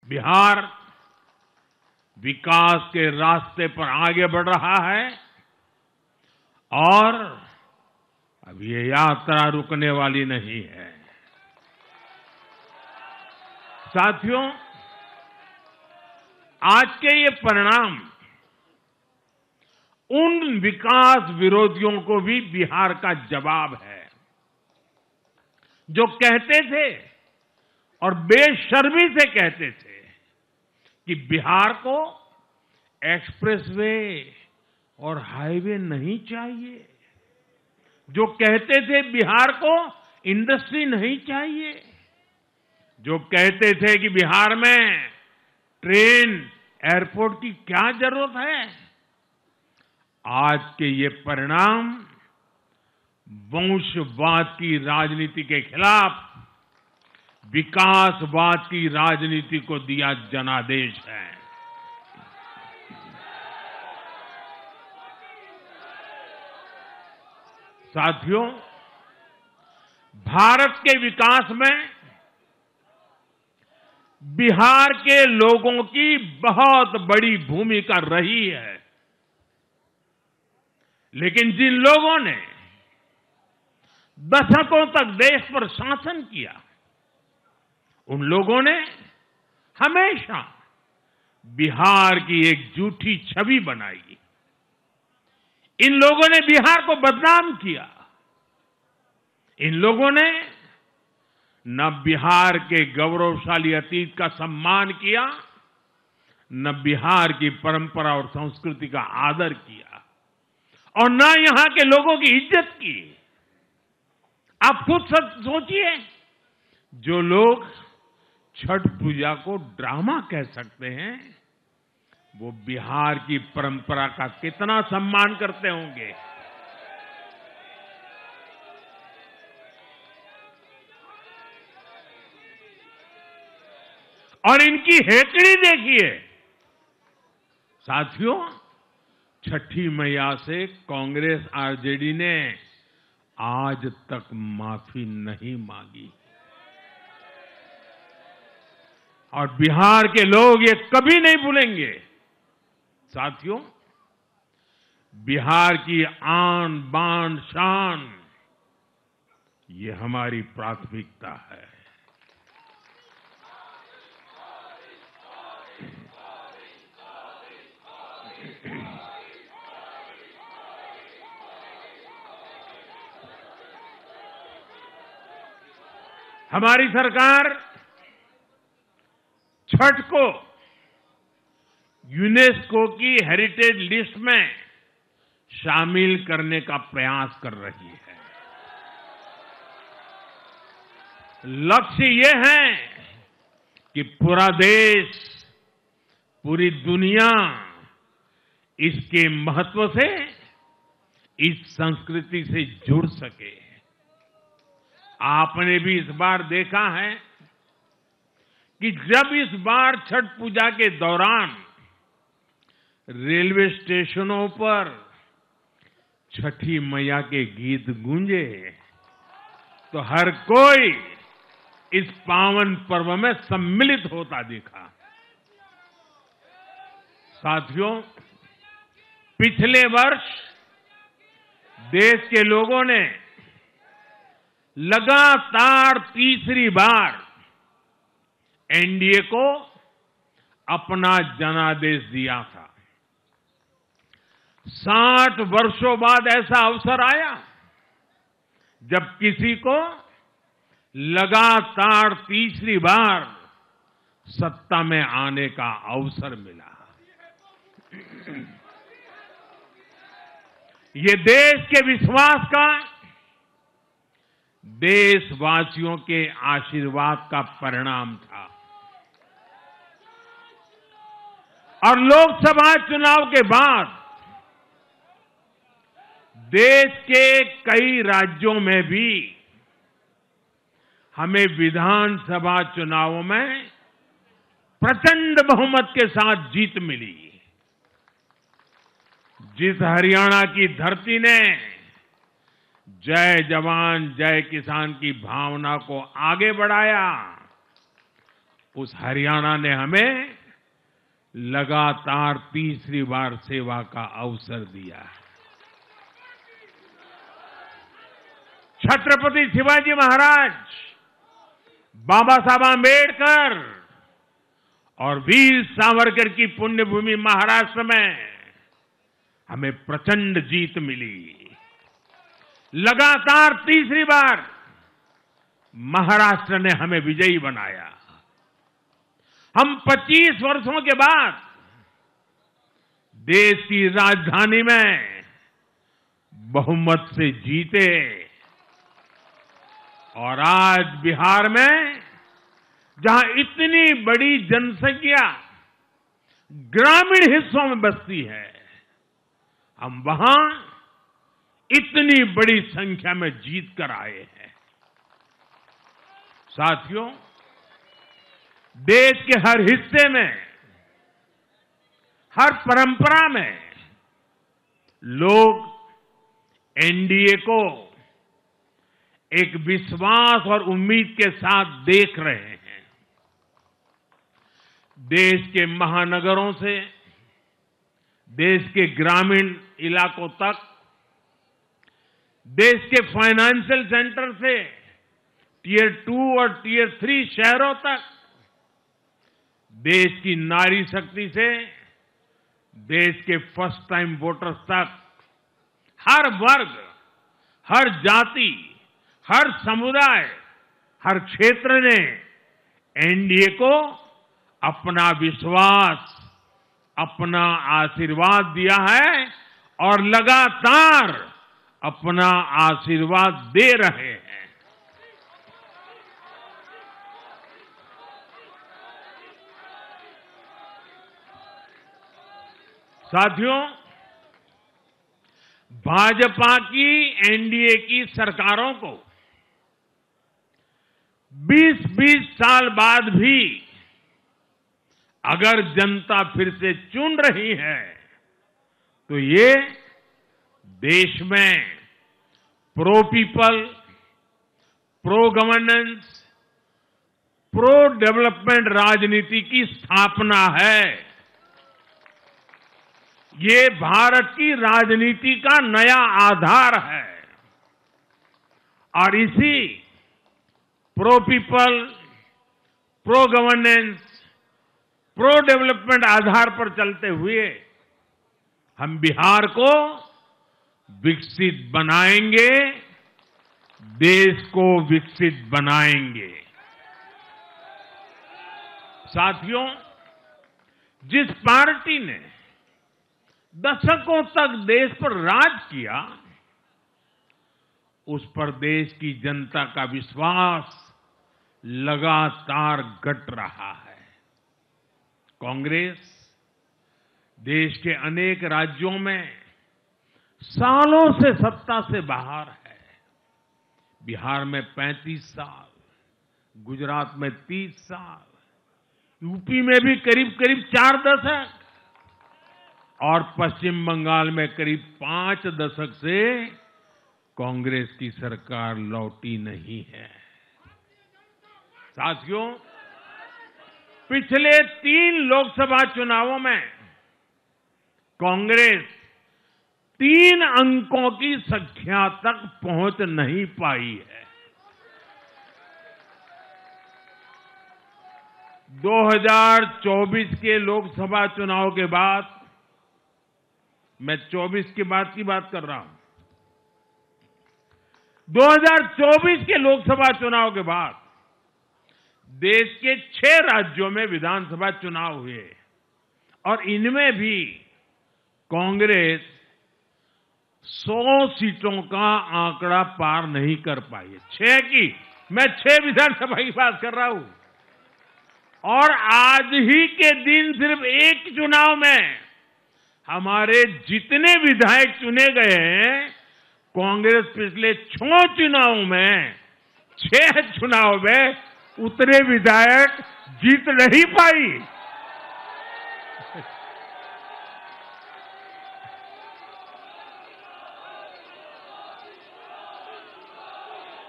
बिहार विकास के रास्ते पर आगे बढ़ रहा है और अब ये यात्रा रुकने वाली नहीं है। साथियों, आज के ये परिणाम उन विकास विरोधियों को भी बिहार का जवाब है जो कहते थे और बेशर्मी से कहते थे कि बिहार को एक्सप्रेसवे और हाईवे नहीं चाहिए, जो कहते थे बिहार को इंडस्ट्री नहीं चाहिए, जो कहते थे कि बिहार में ट्रेन एयरपोर्ट की क्या जरूरत है। आज के ये परिणाम वंशवाद की राजनीति के खिलाफ विकासवाद की राजनीति को दिया जनादेश है। साथियों, भारत के विकास में बिहार के लोगों की बहुत बड़ी भूमिका रही है, लेकिन जिन लोगों ने दशकों तक देश पर शासन किया, उन लोगों ने हमेशा बिहार की एक झूठी छवि बनाई। इन लोगों ने बिहार को बदनाम किया। इन लोगों ने न बिहार के गौरवशाली अतीत का सम्मान किया, न बिहार की परंपरा और संस्कृति का आदर किया, और न यहां के लोगों की इज्जत की। आप खुद सोचिए, जो लोग छठ पूजा को ड्रामा कह सकते हैं, वो बिहार की परंपरा का कितना सम्मान करते होंगे। और इनकी हेकड़ी देखिए। साथियों, छठी मैया से कांग्रेस आरजेडी ने आज तक माफी नहीं मांगी, और बिहार के लोग ये कभी नहीं भूलेंगे। साथियों, बिहार की आन बान शान, ये हमारी प्राथमिकता है। हमारी सरकार छठ को यूनेस्को की हेरिटेज लिस्ट में शामिल करने का प्रयास कर रही है। लक्ष्य ये है कि पूरा देश, पूरी दुनिया इसके महत्व से, इस संस्कृति से जुड़ सके। आपने भी इस बार देखा है कि जब इस बार छठ पूजा के दौरान रेलवे स्टेशनों पर छठी मैया के गीत गूंजे, तो हर कोई इस पावन पर्व में सम्मिलित होता दिखा। साथियों, पिछले वर्ष देश के लोगों ने लगातार तीसरी बार एनडीए को अपना जनादेश दिया था। 60 वर्षों बाद ऐसा अवसर आया जब किसी को लगातार तीसरी बार सत्ता में आने का अवसर मिला। ये देश के विश्वास का, देशवासियों के आशीर्वाद का परिणाम था। और लोकसभा चुनाव के बाद देश के कई राज्यों में भी हमें विधानसभा चुनावों में प्रचंड बहुमत के साथ जीत मिली। जिस हरियाणा की धरती ने जय जवान जय किसान की भावना को आगे बढ़ाया, उस हरियाणा ने हमें लगातार तीसरी बार सेवा का अवसर दिया है। छत्रपति शिवाजी महाराज, बाबा साहब आंबेडकर और वीर सावरकर की पुण्यभूमि महाराष्ट्र में हमें प्रचंड जीत मिली। लगातार तीसरी बार महाराष्ट्र ने हमें विजयी बनाया। हम 25 वर्षों के बाद देश की राजधानी में बहुमत से जीते और आज बिहार में जहां इतनी बड़ी जनसंख्या ग्रामीण हिस्सों में बसती है, हम वहां इतनी बड़ी संख्या में जीत कर आए हैं। साथियों, देश के हर हिस्से में, हर परंपरा में लोग एनडीए को एक विश्वास और उम्मीद के साथ देख रहे हैं। देश के महानगरों से देश के ग्रामीण इलाकों तक, देश के फाइनेंशियल सेंटर से टियर 2 और टियर 3 शहरों तक, देश की नारी शक्ति से देश के फर्स्ट टाइम वोटर्स तक, हर वर्ग, हर जाति, हर समुदाय, हर क्षेत्र ने एनडीए को अपना विश्वास, अपना आशीर्वाद दिया है और लगातार अपना आशीर्वाद दे रहे हैं। साथियों, भाजपा की एनडीए की सरकारों को 20-20 साल बाद भी अगर जनता फिर से चुन रही है तो ये देश में pro people, pro governance, pro development राजनीति की स्थापना है। ये भारत की राजनीति का नया आधार है और इसी pro people, pro governance, pro development आधार पर चलते हुए हम बिहार को विकसित बनाएंगे, देश को विकसित बनाएंगे। साथियों, जिस पार्टी ने दशकों तक देश पर राज किया, उस पर देश की जनता का विश्वास लगातार घट रहा है। कांग्रेस देश के अनेक राज्यों में सालों से सत्ता से बाहर है। बिहार में 35 साल, गुजरात में 30 साल, यूपी में भी करीब करीब 4 दशक और पश्चिम बंगाल में करीब 5 दशक से कांग्रेस की सरकार लौटी नहीं है। साथियों, पिछले 3 लोकसभा चुनावों में कांग्रेस 3 अंकों की संख्या तक पहुंच नहीं पाई है। 2024 के लोकसभा चुनाव के बाद, मैं 24 के बाद की बात कर रहा हूं, 2024 के लोकसभा चुनाव के बाद देश के 6 राज्यों में विधानसभा चुनाव हुए और इनमें भी कांग्रेस 100 सीटों का आंकड़ा पार नहीं कर पाई है। 6 की, मैं 6 विधानसभा की बात कर रहा हूं। और आज ही के दिन सिर्फ एक चुनाव में हमारे जितने विधायक चुने गए हैं, कांग्रेस पिछले 6 चुनावों में 6 चुनाव में उतने विधायक जीत नहीं पाई।